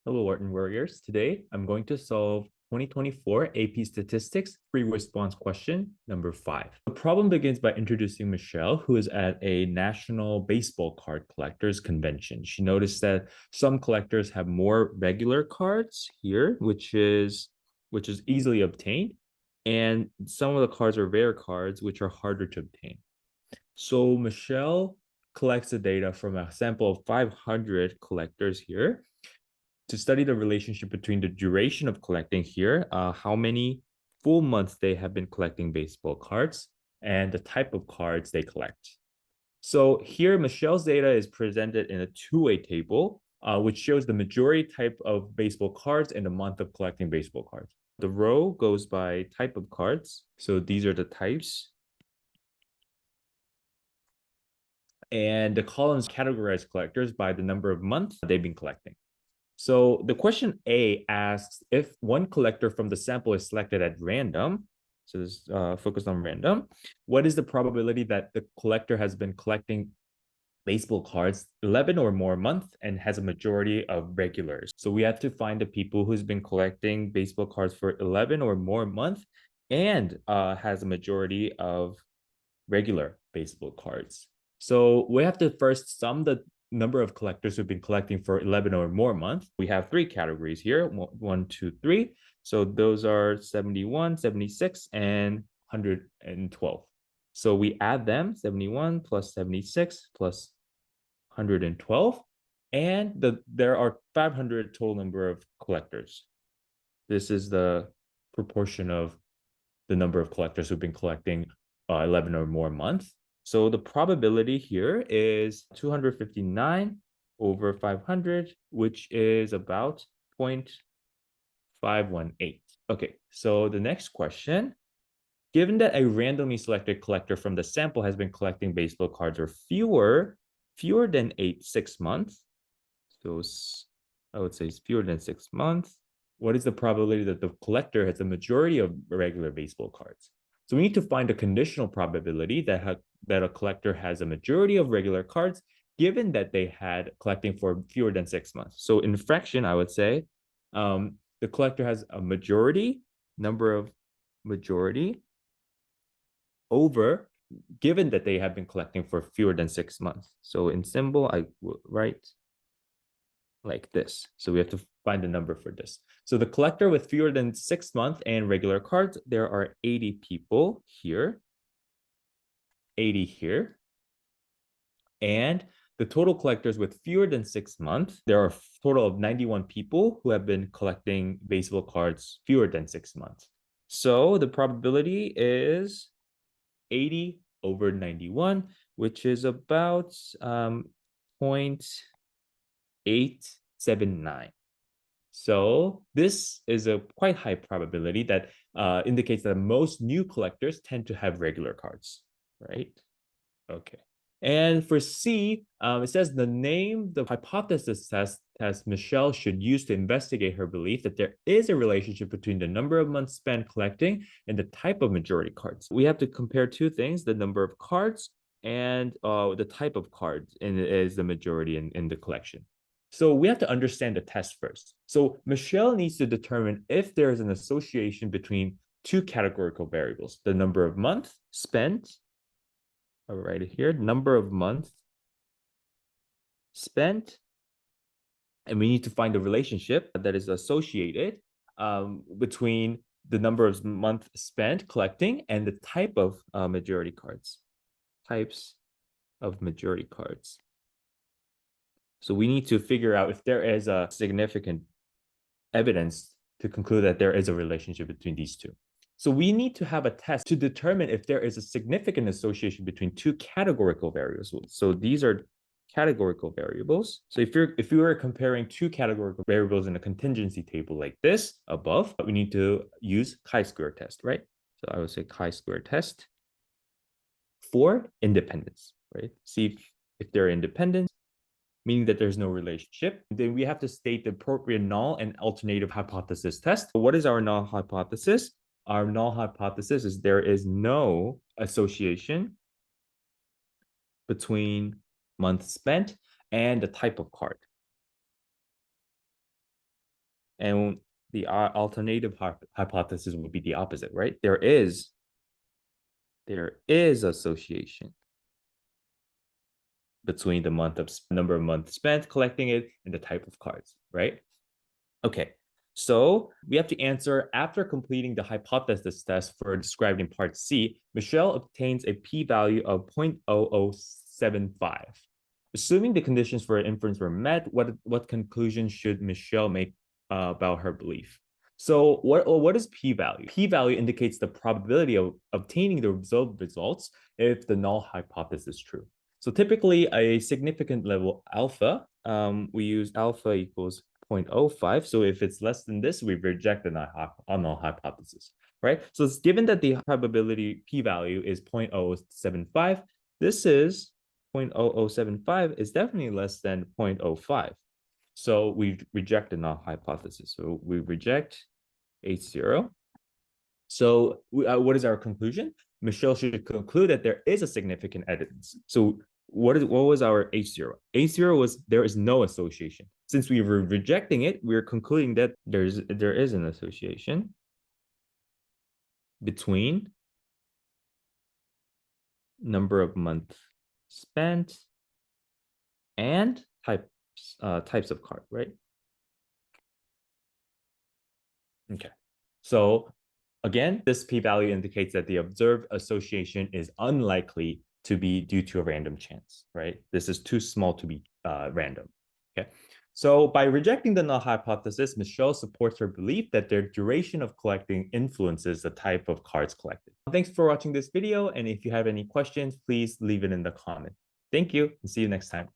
Hello, Wharton Warriors. Today, I'm going to solve 2024 AP Statistics free response question number 5. The problem begins by introducing Michelle, who is at a national baseball card collectors convention. She noticed that some collectors have more regular cards here, which is easily obtained, and some of the cards are rare cards, which are harder to obtain. So Michelle collects the data from a sample of 500 collectors here to study the relationship between the duration of collecting here, how many full months they have been collecting baseball cards, and the type of cards they collect. So here, Michelle's data is presented in a two-way table, which shows the majority type of baseball cards and the month of collecting baseball cards. The row goes by type of cards. So these are the types. And the columns categorize collectors by the number of months they've been collecting. So the question A asks if one collector from the sample is selected at random, so this focused on random, what is the probability that the collector has been collecting baseball cards 11 or more months and has a majority of regulars? So we have to find the people who's been collecting baseball cards for 11 or more months and has a majority of regular baseball cards. So we have to first sum the number of collectors who've been collecting for 11 or more months. We have three categories here, 1, 2, 3. So those are 71, 76, and 112. So we add them, 71 plus 76 plus 112. And there are 500 total number of collectors. This is the proportion of the number of collectors who've been collecting 11 or more months. So the probability here is 259 over 500, which is about 0.518. Okay, so the next question, given that a randomly selected collector from the sample has been collecting baseball cards for fewer than 6 months, so I would say it's fewer than 6 months, what is the probability that the collector has the majority of regular baseball cards? So we need to find a conditional probability that a collector has a majority of regular cards, given that they had collecting for fewer than 6 months. So in fraction, I would say the collector has a number of majority over, given that they have been collecting for fewer than 6 months. So in symbol, I will write like this. So we have to find a number for this. So the collector with fewer than 6 months and regular cards, there are 80 people here, 80 here. And the total collectors with fewer than 6 months, there are a total of 91 people who have been collecting baseball cards fewer than 6 months. So the probability is 80 over 91, which is about 0.879. So this is a quite high probability that indicates that most new collectors tend to have regular cards, right? Okay. And for C, it says the hypothesis test Michelle should use to investigate her belief that there is a relationship between the number of months spent collecting and the type of majority cards. We have to compare two things, the number of cards and the type of cards is the majority in the collection. So we have to understand the test first. So Michelle needs to determine if there is an association between two categorical variables, the number of months spent, right here, number of months spent, and we need to find a relationship that is associated between the number of months spent collecting and the type of majority cards, types of majority cards. So we need to figure out if there is a significant evidence to conclude that there is a relationship between these two. So we need to have a test to determine if there is a significant association between two categorical variables. So these are categorical variables. So if you were comparing two categorical variables in a contingency table like this above, we need to use chi-square test, right? So I would say chi-square test for independence, right? See if they're independent, meaning that there's no relationship. Then we have to state the appropriate null and alternative hypothesis test. What is our null hypothesis? Our null hypothesis is there is no association between months spent and the type of card. And the alternative hypothesis would be the opposite, right? There is association between the number of months spent collecting it and the type of cards, right? Okay, so we have to answer after completing the hypothesis test for described in part C. Michelle obtains a p-value of 0.0075. Assuming the conditions for inference were met, what conclusion should Michelle make about her belief? So what is p-value? P-value indicates the probability of obtaining the observed results if the null hypothesis is true. So typically a significant level alpha, we use alpha equals 0.05. So if it's less than this, we reject the null hypothesis, right? So it's given that the probability p-value is 0.0075. This is 0.0075 is definitely less than 0.05. So we reject the null hypothesis. So we reject H0. So what is our conclusion? Michelle should conclude that there is a significant evidence. So what was our H0? H0 was there is no association. Since we were rejecting it, we're concluding that there is an association between number of months spent and types of card, right? Okay. So again, this p-value indicates that the observed association is unlikely to be due to a random chance, right? This is too small to be random, okay? So by rejecting the null hypothesis, Michelle supports her belief that their duration of collecting influences the type of cards collected. Thanks for watching this video, and if you have any questions, please leave it in the comment. Thank you, and see you next time.